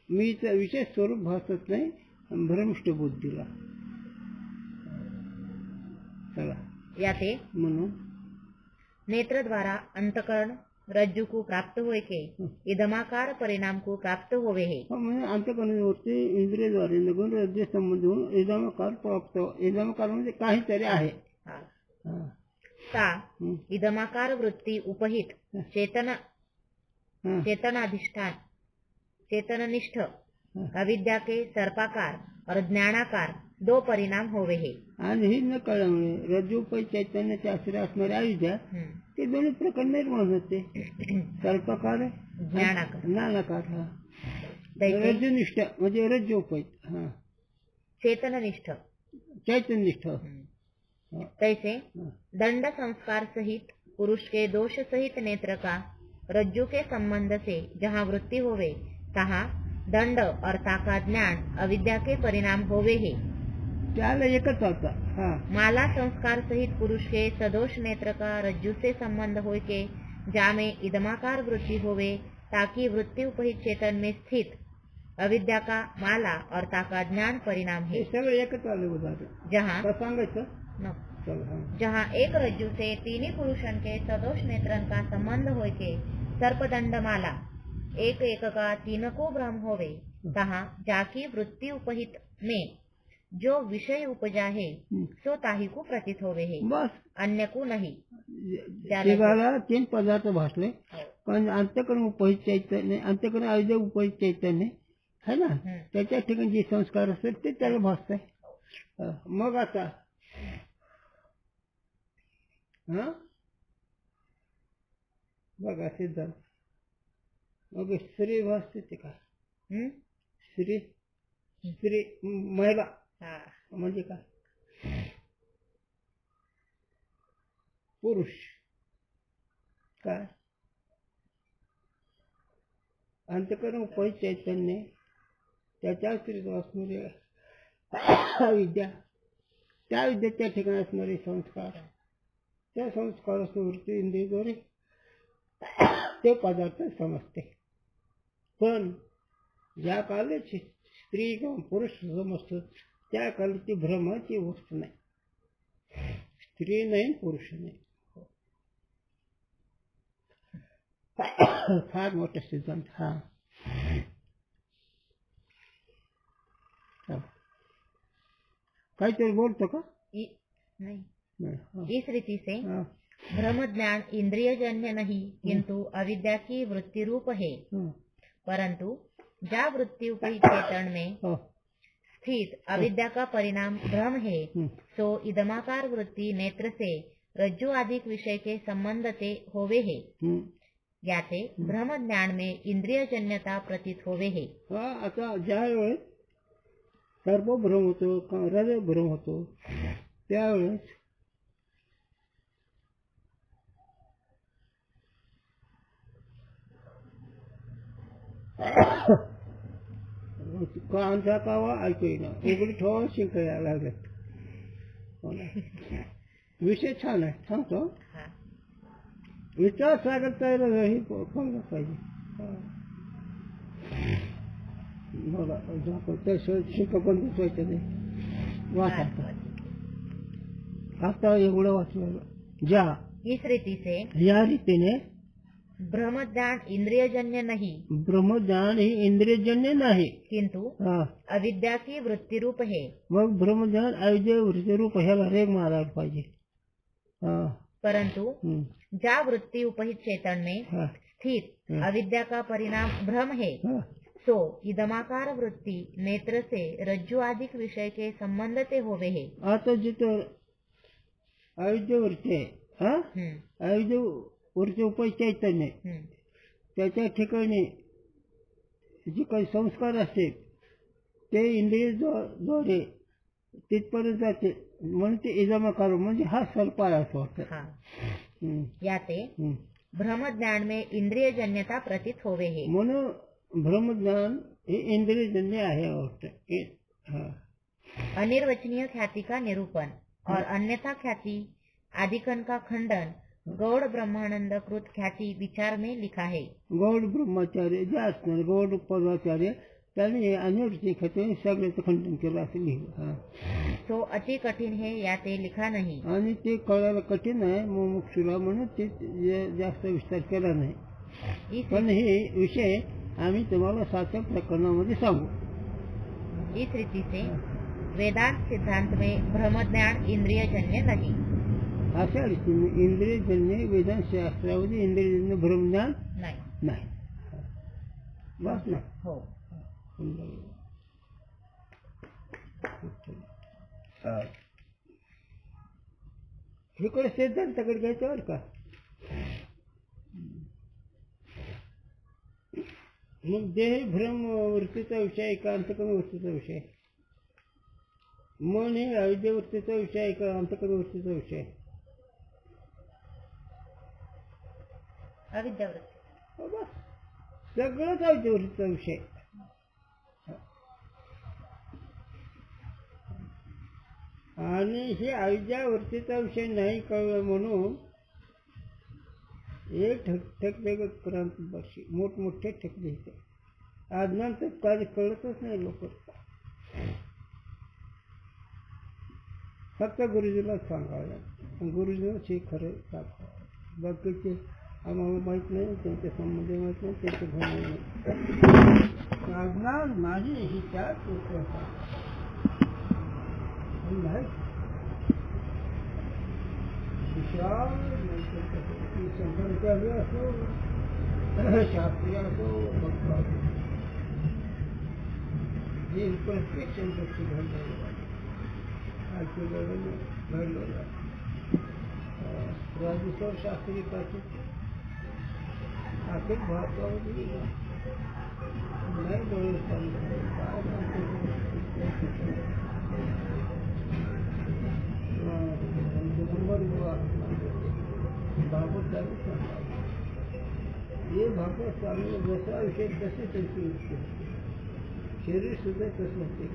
[SPEAKER 4] मीचं विशेष स्वरूप भासत नाही भ्रमिष्ठ बुद्धीला. चला
[SPEAKER 3] याते
[SPEAKER 4] म्हणून
[SPEAKER 3] नेत्र द्वारा अंतकरण रज्जु को प्राप्त हुए के इदमाकार परिणाम को प्राप्त हुए है.
[SPEAKER 4] म्हणजे अंतकरणावरती इंद्रियद्वारे नगुण रज्जू संबंध होऊन इदमाकार प्राप्त. इदमाकार म्हणजे काहीतरी आहे.
[SPEAKER 3] सा इदमाकार वृत्ती उपहित चेतनाधिष्ठान चेतननिष्ठ अविद्या के सर्पाकार और ज्ञानाकार दो परिणाम होवे हे.
[SPEAKER 4] आणि हे न कळल्यामुळे रज्जूपै चैतन्याचे आश्रय असणारे अविद्या ते दोन्ही प्रकार निर्माण होते. कल्पकार ज्ञानाकार. हा रज्जुनिष्ठ म्हणजे रज्जूपै. हा
[SPEAKER 3] चेतननिष्ठ
[SPEAKER 4] चैतन्यनिष्ठ.
[SPEAKER 3] तैसे दंड संस्कार सहित पुरुष के दोष सहित नेत्र का रज्जु के संबंध से जहाँ वृत्ति होवे तहाँ दंड और का ज्ञान अविद्या के परिणाम होवे हे.
[SPEAKER 4] त्याला एकच होता.
[SPEAKER 3] माला संस्कार सहित पुरुष के सदोष नेत्र का रज्जु से संबंध होय के जामे इदमाकार वृत्ति होवे ताकि वृत्ति उपहित चेतन में स्थित अविद्या का माला और ताका ज्ञान परिणाम है.
[SPEAKER 4] सगळे एकच आले उदाहरण.
[SPEAKER 3] जहाँ एक रज्जु से तीनों पुरुषन के सदोष नेत्रन का संबंध होय के सर्पदंड माला एक एक का तीन को भ्रम होवे तहाँ जाकी वृत्ति उपहित में जो विषय उपजा है सो ताही को प्रतीत होवे है.
[SPEAKER 4] बस
[SPEAKER 3] अन्य को नहीं.
[SPEAKER 4] जगाला तीन पदार्थ भासले पण अंतःकरण उपहित चैतन्य अंतःकरण अविद्या उपहित चैतन्य है ना. त्याच्या ठिकाणी जे संस्कार असतात ते त्याला भासत. मग आता बघा सिद्धांत. मग स्त्री भासते ते काय. स्त्री स्त्री महिला म्हणजे काय. पुरुष काय अंतःकरण उपहित चैतन्य त्याच्या आश्रित असणारे अविद्या त्या विद्येच्या ठिकाणी असणारे संस्कार त्या संस्काराची वृत्ती इंद्रियाद्वारे ते पदार्थ समजते. पण ज्या काळाची स्त्री किंवा पुरुष समजतो त्या काळाची भ्रमाची वस्तू नाही. स्त्री नाही पुरुष नाही. फार मोठा सिद्धांत हा. काहीतरी बोलतो का.
[SPEAKER 3] नहीं. इस रीति से ब्रह्म ज्ञान इंद्रियजन्य नहीं किंतु अविद्या की वृत्ति रूप है. परंतु जा वृत्ति उपहित चेतन में स्थित अविद्या का परिणाम भ्रम है सो इदमाकार वृत्ति नेत्र से रज्जु आदि विषय के संबंध से होवे है. याचे भ्रम ज्ञान में इंद्रियजन्यता प्रतीत होवे है.
[SPEAKER 4] आता ज्या वेळेस सर्व भ्रम होतो हृदय भ्रम होतो त्यावेळेस कांचा कावा ऐकू येईना उघडी ठेवा शिंकायला लागल्यात. विषय छान आहे सांगतो. विचार सागर तयार हे कळलं पाहिजे. बघा त्या शिंक पण दिसवायचं नाही. वाचा आता एवढं वाचलं. ज्या
[SPEAKER 3] इस रीति से
[SPEAKER 4] या रीतीने
[SPEAKER 3] ब्रह्मज्ञान इंद्रियजन्य नहीं.
[SPEAKER 4] ब्रह्मज्ञान ही इंद्रियजन्य नाही
[SPEAKER 3] किंतु अविद्या की वृत्ति रूप है.
[SPEAKER 4] मग ब्रह्मज्ञान अविद्या वृत्ति रूप ह्याला रेग मारायला पाहिजे.
[SPEAKER 3] परंतु ज्या वृत्ति उपहित चेतन में स्थित अविद्या का परिणाम भ्रम है सो इदमाकार वृत्ति नेत्र से रज्जु आदि विषय के संबंध से होवे है.
[SPEAKER 4] आता जिथं अविद्या वृत्ती आहे अविद्या वृत्ती उपहित चैतन्य त्याच्या ठिकाणी जे काही संस्कार असते ते इंद्रियाद्वारे तिथपर्यंत जाते म्हणून ते इदमाकार म्हणजे हा सर्पाय असं वाटतं.
[SPEAKER 3] याते ब्रह्मज्ञान में इंद्रियजन्यता प्रतीत होवे है.
[SPEAKER 4] म्हणून ब्रह्मज्ञान हे इंद्रियजन्य आहे वाटतं.
[SPEAKER 3] अनिर्वचनीय ख्याति का निरूपण और अन्यथा ख्याति आदिकन का खंडन गौड़ ब्रह्मानंद कृत ख्याति विचार में लिखा है.
[SPEAKER 4] गौड़ ब्रह्माचार्य जे असणार गौड़ पदाचार्य त्यांनी अनिर्वचनीय ख्याति सगळ्याचं खंडन केलं असं लिहिलं.
[SPEAKER 3] तो अति कठीण है या ते लिखा नाही.
[SPEAKER 4] आणि ते कळायला कठीण आहे मुमुक्षुला म्हणून ते जास्त विस्तार केला नाही. पण हे विषय आम्ही तुम्हाला 7व्या प्रकरणामध्ये सांगू.
[SPEAKER 3] इस रीति से वेदांत सिद्धांत में ब्रह्मज्ञान इंद्रियजन्य नहीं.
[SPEAKER 4] अशा रीतीने इंद्रियजन्य वेदांत शास्त्रामध्ये इंद्रियजन्य ब्रह्मज्ञान नाही. बस ना.
[SPEAKER 3] हो.
[SPEAKER 4] इकडे सिद्धांताकडे घ्यायचं बरं का. मग देह भ्रम वृत्तीचा विषय आहे का अंतःकरण वृत्तीचा विषय? मन हे अविद्या वृत्तीचा विषय आहे का अंतःकरण वृत्तीचा विषय?
[SPEAKER 3] अविद्यावृत्ती.
[SPEAKER 4] बस सगळंच अविद्या वृत्तीचा विषय. आणि हे अविद्या वृत्तीचा विषय नाही कळलं म्हणून एक ठकठक क्रांतीपाशी मोठमोठे ठकले होते. अज्ञानचं कार्य कळतच नाही लोक. फक्त गुरुजीला सांगावं, गुरुजीलाच हे खरं दाखवावं. बाकीचे आम्हाला माहीत नाही, त्यांच्या संबंधी माहीत नाही, त्यांचे घर नाही. अज्ञान माझी ही त्याच शंकराचार्य असो, शास्त्री असो, भक्त असो, हे प्रत्येक शंकरची घडलेलं घडलेलं राजेश्वर शास्त्री पासून अखिल भारतामध्ये नाही डोळे भागवत चालू सांगा. हे भागवत चालू जसा विषय तसे त्यांची शरीर सुद्धा तसं असते.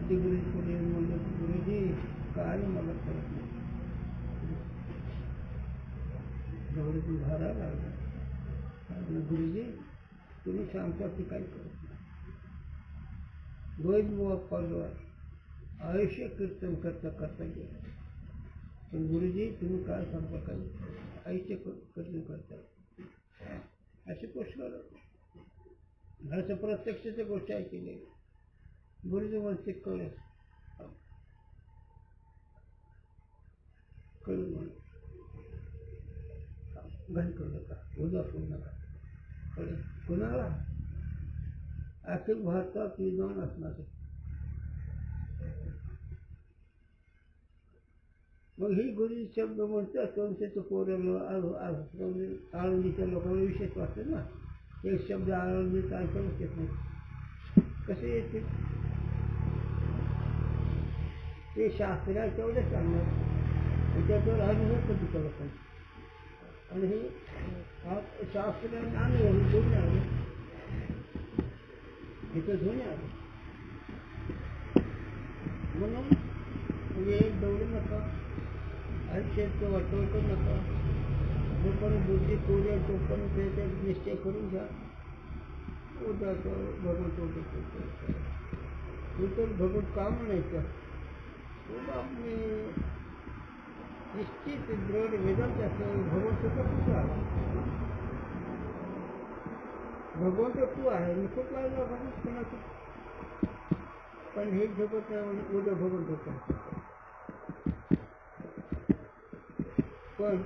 [SPEAKER 4] ते गुरुजी पुढे म्हणलं, गुरुजी काय मला कळत नाही. डोळ्यातून धारा लागला. गुरुजी तुम्ही सांगता की काय करत नाही. द्वैत बुवा पालवार आयुष्य कीर्तन करता करता गेला. पण गुरुजी तुम्ही काय सांगता काय आयुष्य कीर्तन करता अशी गोष्ट असं प्रत्यक्षाच्या गोष्टी ऐकल्या. गुरुजी म्हणते कळलं कळलं म्हणून घाण करू नका, उद्या करू नका. कळलं कुणाला? अखिल भारतात विद्वान असणार. मग ही गुरुजी शब्द म्हणतात त्यांच्या पोराला आळंदीच्या लोकांना विशेष वाटते ना. एक शब्द आळंदीचा ऐकायलाच येत नाही. कसे येते ते शास्त्राच्या एवढे सांगणार, त्याच्यावर अनुभव कधी करत नाही. आणि हे शास्त्र आणि दोन्ही आले, इथं दोन्ही आले. म्हणून एक दौडू नका, आयुष्याचं वाटोळ करू नका. जोपर्यंत बुद्धी पूर्ण आहे तोपर्यंत त्याचा निश्चय करून घ्या. उद्याचं भगवंत होतं तर भगवंत का म्हणायचं? आपले निश्चित दृढ वेदांत असं भगवंत कुठं आला? भगवंत तू आहे मी कुठला आला भगवंत कोणाचं? पण हे जगत उद्या भगवंत होतं. पण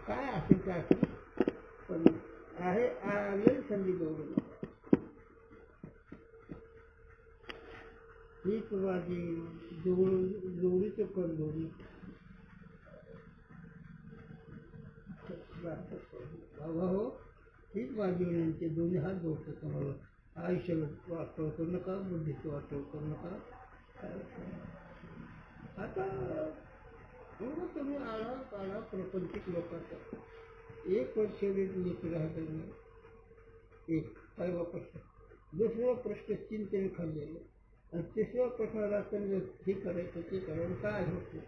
[SPEAKER 4] काय असेल काय असेल, पण आहे आलेली संधी जवळ हीच माझी जोडीचं कर जोडी. बाबा हो हीच माझी विनंती. दोन्ही हात जोडतो तुम्हाला. आयुष्याला वाटोळ करू नका, बुद्धीचं वाटोळ करू नका. आता तुम्ही आळा काळा प्रपंचिक लोकांचा एक शरीर नीट राहतं नाही. एक पहिला प्रश्न. दुसरा प्रश्न चिंतेने खाल्लेला. आणि तिसऱ्या प्रश्नाला हे करायचं ते करायचं काय होतं.